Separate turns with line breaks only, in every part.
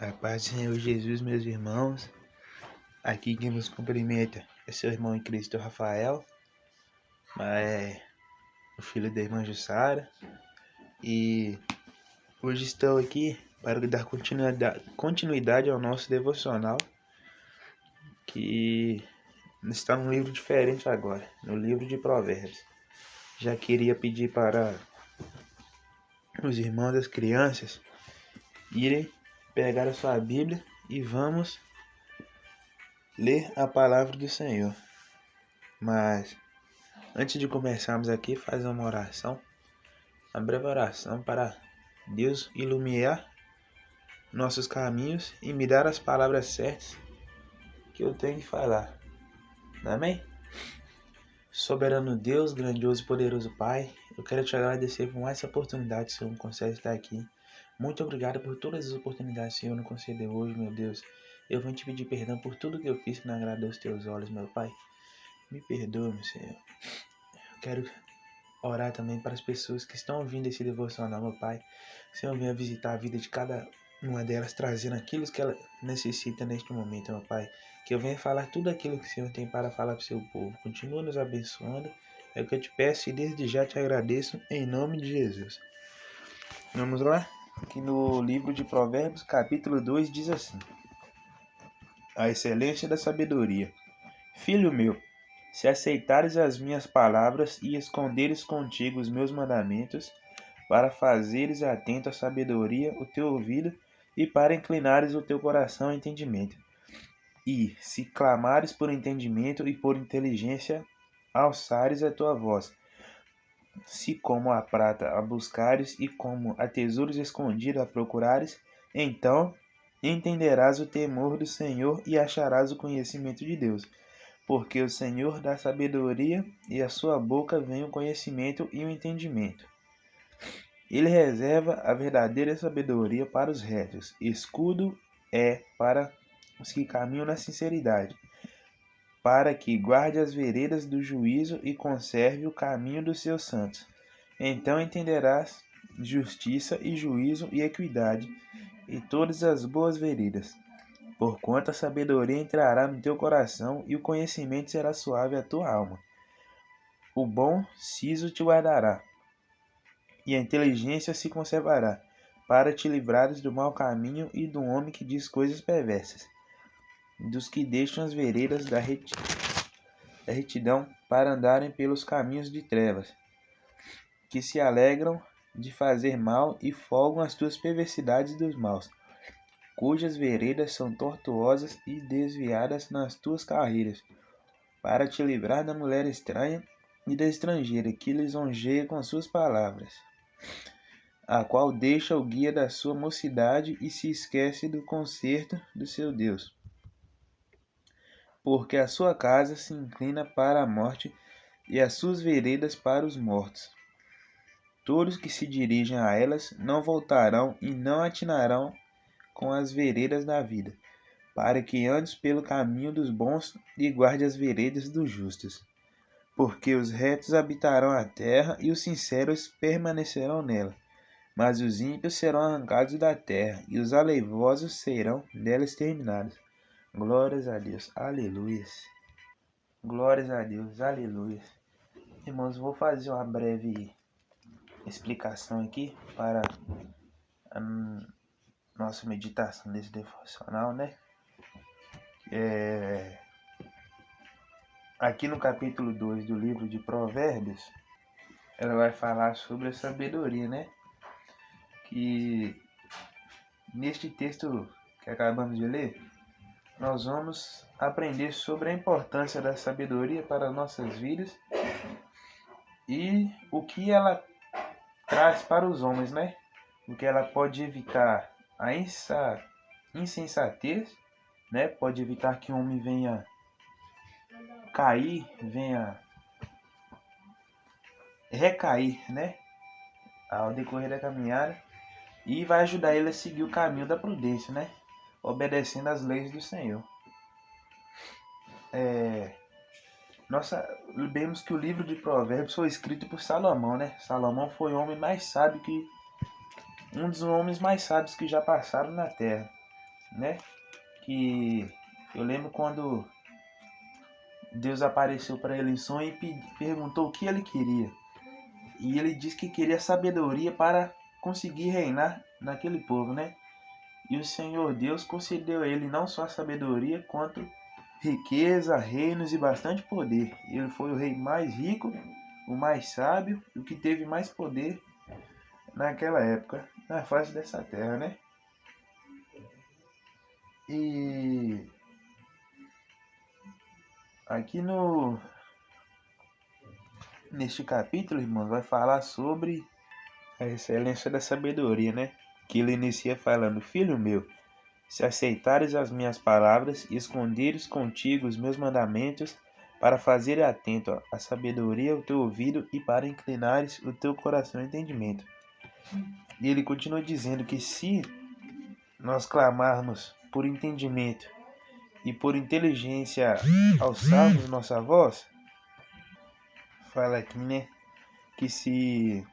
A paz do Senhor Jesus, meus irmãos. Aqui quem nos cumprimenta é seu irmão em Cristo, Rafael, o filho da irmã Jussara. E hoje estou aqui para dar continuidade ao nosso devocional, que está num livro diferente agora, no livro de Provérbios. Já queria pedir para os irmãos das crianças irem pegar a sua Bíblia e vamos ler a palavra do Senhor. Mas antes de começarmos aqui, fazer uma oração, uma breve oração para Deus iluminar nossos caminhos e me dar as palavras certas que eu tenho que falar. Amém? Soberano Deus, grandioso e poderoso Pai, eu quero te agradecer por mais essa oportunidade, Senhor, me concede estar aqui. Muito obrigado por todas as oportunidades, Senhor, nos concedeu hoje, meu Deus. Eu vou te pedir perdão por tudo que eu fiz que não agradou os teus olhos, meu Pai. Me perdoe, meu Senhor. Eu quero orar também para as pessoas que estão ouvindo esse devocional, meu Pai. Senhor, venha visitar a vida de cada uma delas, trazendo aquilo que ela necessita neste momento, meu Pai. Que eu venha falar tudo aquilo que o Senhor tem para falar para o seu povo. Continua nos abençoando. É o que eu te peço e desde já te agradeço, em nome de Jesus. Vamos lá? Aqui no livro de Provérbios, capítulo 2, diz assim: A excelência da sabedoria. Filho meu, se aceitares as minhas palavras e esconderes contigo os meus mandamentos, para fazeres atento à sabedoria o teu ouvido e para inclinares o teu coração ao entendimento. E, se clamares por entendimento e por inteligência, alçares a tua voz. Se como a prata a buscares e como a tesouros escondidos a procurares, então entenderás o temor do Senhor e acharás o conhecimento de Deus. Porque o Senhor dá sabedoria e a sua boca vem o conhecimento e o entendimento. Ele reserva a verdadeira sabedoria para os retos, escudo é para os que caminham na sinceridade, para que guarde as veredas do juízo e conserve o caminho dos seus santos. Então entenderás justiça e juízo e equidade, e todas as boas veredas. Porquanto a sabedoria entrará no teu coração, e o conhecimento será suave à tua alma. O bom siso te guardará, e a inteligência se conservará, para te livrares do mau caminho e do homem que diz coisas perversas, dos que deixam as veredas da retidão para andarem pelos caminhos de trevas, que se alegram de fazer mal e folgam as tuas perversidades dos maus, cujas veredas são tortuosas e desviadas nas tuas carreiras, para te livrar da mulher estranha e da estrangeira que lisonjeia com as suas palavras, a qual deixa o guia da sua mocidade e se esquece do conserto do seu Deus. Porque a sua casa se inclina para a morte e as suas veredas para os mortos. Todos que se dirigem a elas não voltarão e não atinarão com as veredas da vida, para que andes pelo caminho dos bons e guarde as veredas dos justos. Porque os retos habitarão a terra e os sinceros permanecerão nela. Mas os ímpios serão arrancados da terra e os aleivosos serão dela exterminados. Glórias a Deus, aleluia. Glórias a Deus, aleluia. Irmãos, vou fazer uma breve explicação aqui para a nossa meditação desse devocional, né? Aqui no capítulo 2 do livro de Provérbios, ela vai falar sobre a sabedoria, né? Que neste texto que acabamos de ler, nós vamos aprender sobre a importância da sabedoria para nossas vidas e o que ela traz para os homens, né? O que ela pode evitar a insensatez, né? Pode evitar que o homem venha cair, venha recair, né? Ao decorrer da caminhada, e vai ajudar ele a seguir o caminho da prudência, né? Obedecendo às leis do Senhor. Nós sabemos que o livro de Provérbios foi escrito por Salomão, né? Salomão foi um dos homens mais sábios que já passaram na terra. né? Que eu lembro quando Deus apareceu para ele em sonho e perguntou o que ele queria. E ele disse que queria sabedoria para conseguir reinar naquele povo, né? E o Senhor Deus concedeu a ele não só a sabedoria, quanto riqueza, reinos e bastante poder. Ele foi o rei mais rico, o mais sábio e o que teve mais poder naquela época, na face dessa terra, né? E aqui no neste capítulo, irmãos, vai falar sobre a excelência da sabedoria, né? Que ele inicia falando: Filho meu, se aceitares as minhas palavras e esconderes contigo os meus mandamentos, para fazer atento à sabedoria o teu ouvido e para inclinares o teu coração ao entendimento. E ele continua dizendo que se nós clamarmos por entendimento e por inteligência alçarmos nossa voz, fala aqui, né, que se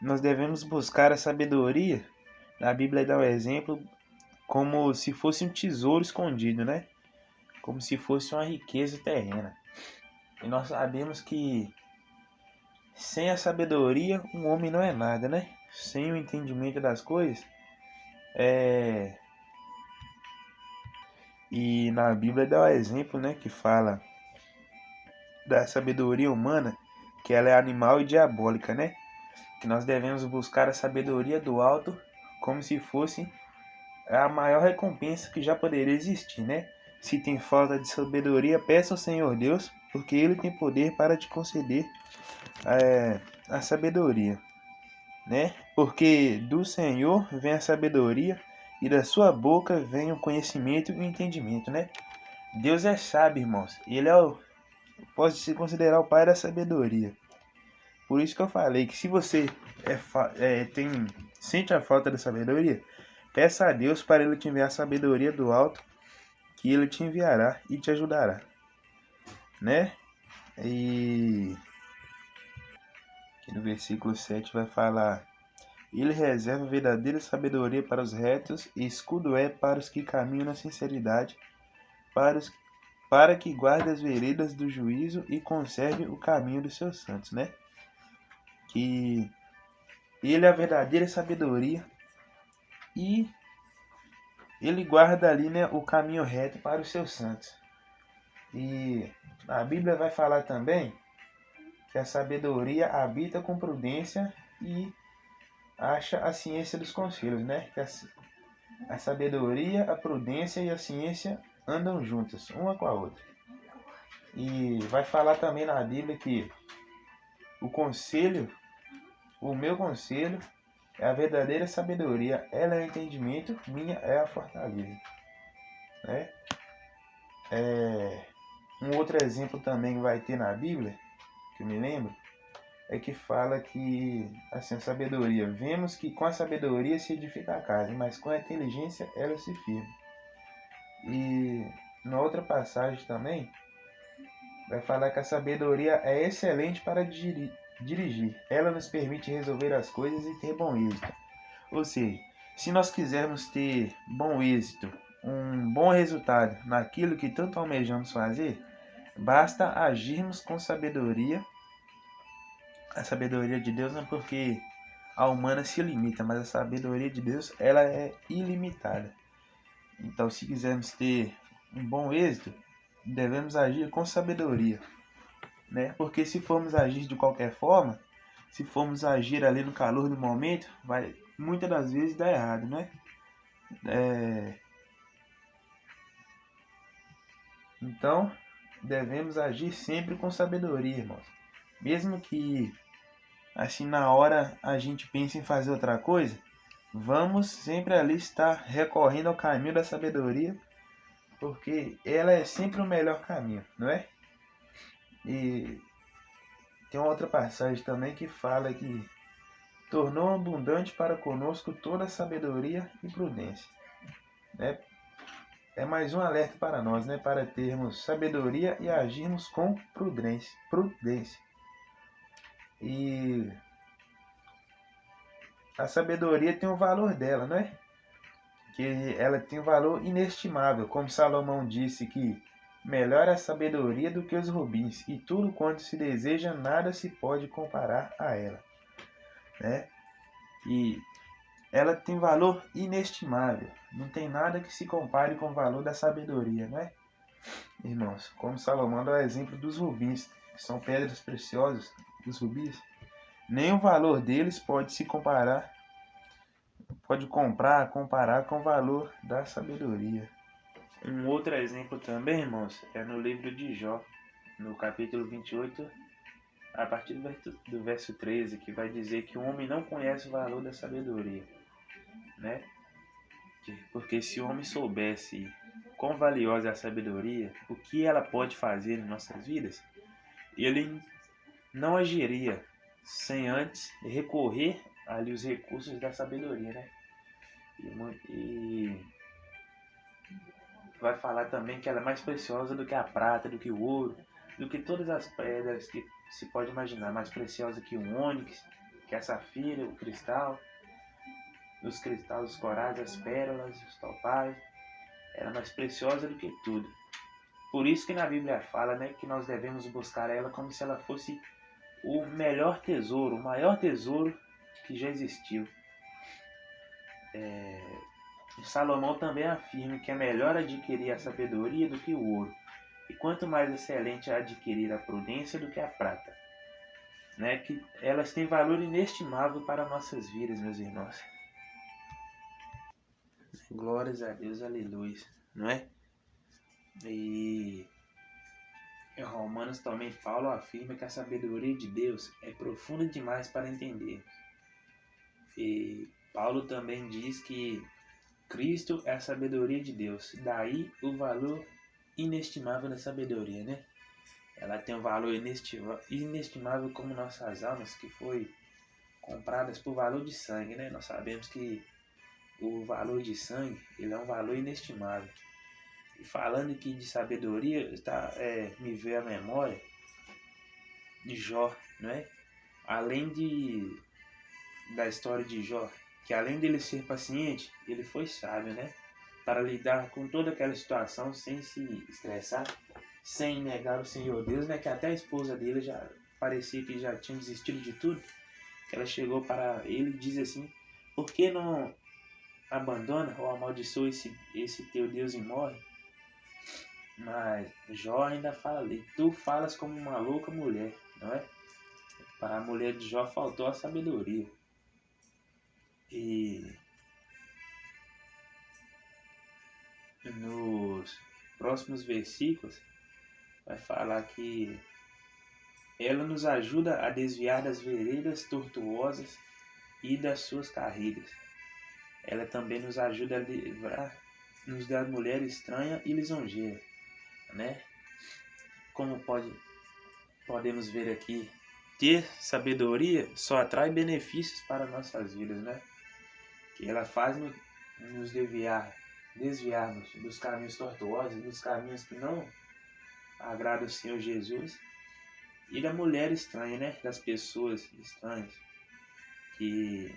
nós devemos buscar a sabedoria, a Bíblia dá um exemplo como se fosse um tesouro escondido, né? Como se fosse uma riqueza terrena. E nós sabemos que sem a sabedoria um homem não é nada, né? Sem o entendimento das coisas. E na Bíblia dá um exemplo, né? Que fala da sabedoria humana, que ela é animal e diabólica, né? Que nós devemos buscar a sabedoria do alto como se fosse a maior recompensa que já poderia existir, né? Se tem falta de sabedoria, peça ao Senhor Deus, porque Ele tem poder para te conceder a sabedoria, né? Porque do Senhor vem a sabedoria e da sua boca vem o conhecimento e o entendimento, né? Deus é sábio, irmãos. Ele pode se considerar o pai da sabedoria. Por isso que eu falei que se você sente a falta da sabedoria, peça a Deus para Ele te enviar a sabedoria do alto, que Ele te enviará e te ajudará, né? E aqui no versículo 7 vai falar: Ele reserva verdadeira sabedoria para os retos e escudo é para os que caminham na sinceridade, para que guarde as veredas do juízo e conserve o caminho dos seus santos, né? Que Ele é a verdadeira sabedoria e Ele guarda ali, né, o caminho reto para os seus santos. E a Bíblia vai falar também que a sabedoria habita com prudência e acha a ciência dos conselhos, né? Que a sabedoria, a prudência e a ciência andam juntas, uma com a outra. E vai falar também na Bíblia que o conselho, o meu conselho, é a verdadeira sabedoria, ela é o entendimento, minha é a fortaleza, né? Um outro exemplo também vai ter na Bíblia, que eu me lembro, é que fala que, assim, a sabedoria, vemos que com a sabedoria se edifica a casa, mas com a inteligência ela se firma. E na outra passagem também, vai falar que a sabedoria é excelente para dirigir. Ela nos permite resolver as coisas e ter bom êxito. Ou seja, se nós quisermos ter bom êxito, um bom resultado naquilo que tanto almejamos fazer, basta agirmos com sabedoria. A sabedoria de Deus não é porque a humana se limita, mas a sabedoria de Deus ela é ilimitada. Então, se quisermos ter um bom êxito, devemos agir com sabedoria, né? Porque se formos agir de qualquer forma, se formos agir ali no calor do momento, vai muitas das vezes dar errado, né? Então, devemos agir sempre com sabedoria, irmãos. Mesmo que assim na hora a gente pense em fazer outra coisa, vamos sempre ali estar recorrendo ao caminho da sabedoria, porque ela é sempre o melhor caminho, não é? E tem uma outra passagem também que fala que tornou abundante para conosco toda sabedoria e prudência, né? É mais um alerta para nós, né? Para termos sabedoria e agirmos com prudência. E a sabedoria tem o valor dela, não é? que ela tem um valor inestimável, como Salomão disse que melhor é a sabedoria do que os rubins, e tudo quanto se deseja nada se pode comparar a ela, né? E ela tem valor inestimável, não tem nada que se compare com o valor da sabedoria, né? Irmãos, como Salomão dá o exemplo dos rubins, que são pedras preciosas, os rubis, nem o valor deles pode se comparar, comparar com o valor da sabedoria. Um outro exemplo também, irmãos, é no livro de Jó, no capítulo 28, a partir do verso 13, que vai dizer que o homem não conhece o valor da sabedoria, né? Porque se o homem soubesse quão valiosa é a sabedoria, o que ela pode fazer em nossas vidas, ele não agiria sem antes recorrer ali os recursos da sabedoria, né? E vai falar também que ela é mais preciosa do que a prata, do que o ouro, do que todas as pedras que se pode imaginar, mais preciosa que o ônix, que a safira, o cristal, os cristais, os corais, as pérolas, os topázio. Ela é mais preciosa do que tudo. Por isso que na Bíblia fala, né, que nós devemos buscar ela como se ela fosse o melhor tesouro, o maior tesouro que já existiu. Salomão também afirma que é melhor adquirir a sabedoria do que o ouro, e quanto mais excelente é adquirir a prudência do que a prata, né? Que elas têm valor inestimável para nossas vidas, meus irmãos. Glórias a Deus, aleluia, não é? E em Romanos também Paulo afirma que a sabedoria de Deus é profunda demais para entendermos. E Paulo também diz que Cristo é a sabedoria de Deus. Daí o valor inestimável da sabedoria, né? Ela tem um valor inestimável como nossas almas, que foi compradas por valor de sangue, né? Nós sabemos que o valor de sangue, ele é um valor inestimável. E falando aqui de sabedoria, me veio à memória de Jó, né? Da história de Jó, que além dele ser paciente, ele foi sábio, né? Para lidar com toda aquela situação sem se estressar, sem negar o Senhor Deus, né? Que até a esposa dele já parecia que já tinha desistido de tudo. Que ela chegou para ele e diz assim: por que não abandona ou amaldiçoa esse teu Deus e morre? Mas Jó ainda fala ali: tu falas como uma louca mulher, não é? Para a mulher de Jó faltou a sabedoria. E nos próximos versículos vai falar que ela nos ajuda a desviar das veredas tortuosas e das suas carreiras. Ela também nos ajuda a livrar-nos da mulher estranha e lisonjeira, né? Como podemos ver aqui, ter sabedoria só atrai benefícios para nossas vidas, né? Que ela faz nos desviarmos dos caminhos tortuosos, dos caminhos que não agradam o Senhor Jesus, e da mulher estranha, né? Das pessoas estranhas que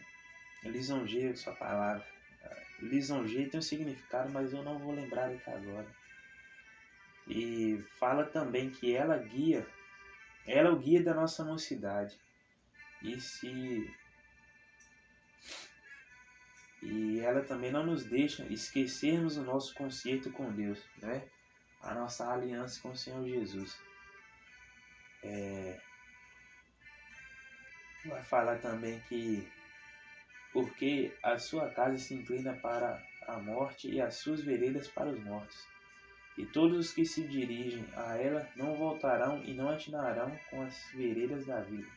lisonjeiam sua palavra. Lisonjeia tem um significado, mas eu não vou lembrar aqui agora. E fala também que ela é o guia da nossa mocidade. E ela também não nos deixa esquecermos o nosso concerto com Deus, né? A nossa aliança com o Senhor Jesus. Vai falar também que porque a sua casa se inclina para a morte e as suas veredas para os mortos. E todos os que se dirigem a ela não voltarão e não atinarão com as veredas da vida,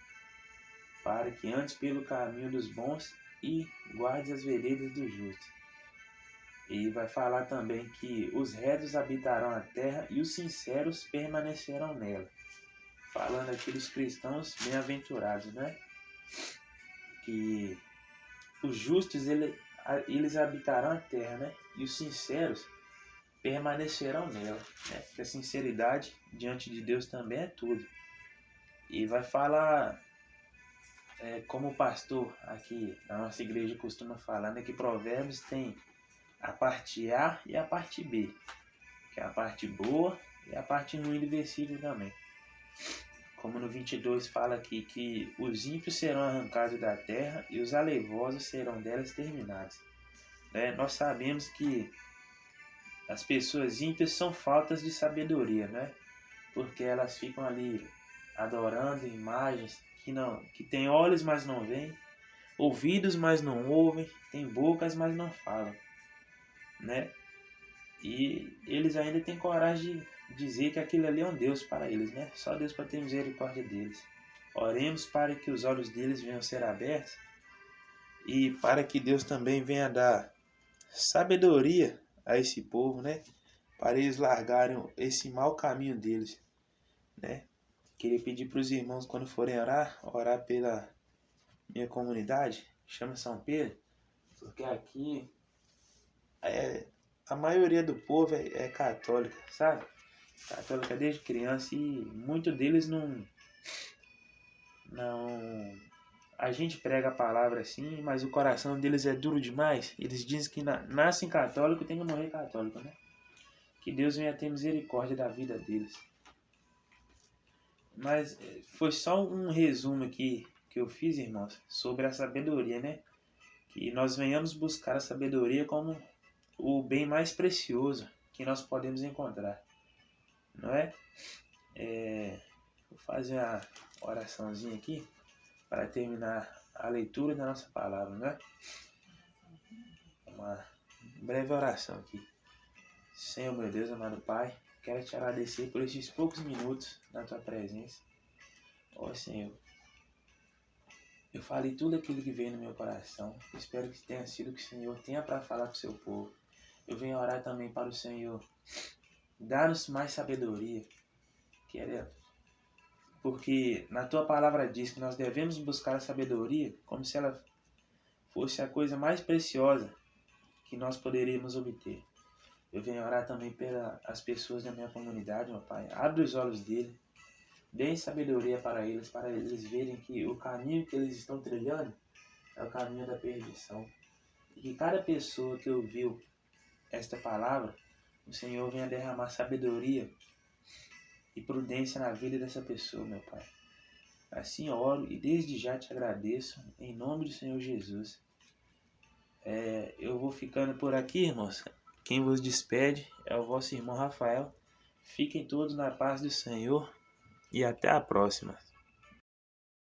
para que antes pelo caminho dos bons e guarde as veredas dos justos. E vai falar também que os retos habitarão a terra e os sinceros permanecerão nela. Falando aqui dos cristãos bem-aventurados, né? Que os justos eles habitarão a terra, né? E os sinceros permanecerão nela, né? Porque a sinceridade diante de Deus também é tudo. E vai falar, como o pastor aqui da nossa igreja costuma falar, né? Que Provérbios tem a parte A e a parte B, que é a parte boa e a parte ruim do versículo também. Como no 22 fala aqui que os ímpios serão arrancados da terra e os aleivosos serão dela exterminados. Nós sabemos que as pessoas ímpias são faltas de sabedoria, né? Porque elas ficam ali adorando imagens que têm olhos, mas não veem, ouvidos, mas não ouvem, têm bocas, mas não falam, né? E eles ainda têm coragem de dizer que aquilo ali é um Deus para eles, né? Só Deus para ter misericórdia deles. Oremos para que os olhos deles venham a ser abertos e para que Deus também venha dar sabedoria a esse povo, né? Para eles largarem esse mau caminho deles, né? Queria pedir para os irmãos, quando forem orar pela minha comunidade, chama São Pedro, porque aqui a maioria do povo é católica, sabe? Católica desde criança, e muitos deles não. A gente prega a palavra assim, mas o coração deles é duro demais. Eles dizem que nascem católico e tem que morrer católico, né? Que Deus venha ter misericórdia da vida deles. Mas foi só um resumo aqui que eu fiz, irmãos, sobre a sabedoria, né? Que nós venhamos buscar a sabedoria como o bem mais precioso que nós podemos encontrar, não é? Vou fazer uma oraçãozinha aqui para terminar a leitura da nossa palavra, não é? Uma breve oração aqui. Senhor, meu Deus, amado Pai, quero te agradecer por estes poucos minutos na tua presença. Ó Senhor, eu falei tudo aquilo que veio no meu coração. Espero que tenha sido o que o Senhor tenha para falar com o seu povo. Eu venho orar também para o Senhor dar-nos mais sabedoria, porque na tua palavra diz que nós devemos buscar a sabedoria como se ela fosse a coisa mais preciosa que nós poderíamos obter. Eu venho orar também pelas pessoas da minha comunidade, meu Pai. Abre os olhos deles, dê sabedoria para eles verem que o caminho que eles estão trilhando é o caminho da perdição. E que cada pessoa que ouviu esta palavra, o Senhor venha derramar sabedoria e prudência na vida dessa pessoa, meu Pai. Assim oro e desde já te agradeço, em nome do Senhor Jesus. Eu vou ficando por aqui, irmãos. Quem vos despede é o vosso irmão Rafael. Fiquem todos na paz do Senhor e até a próxima.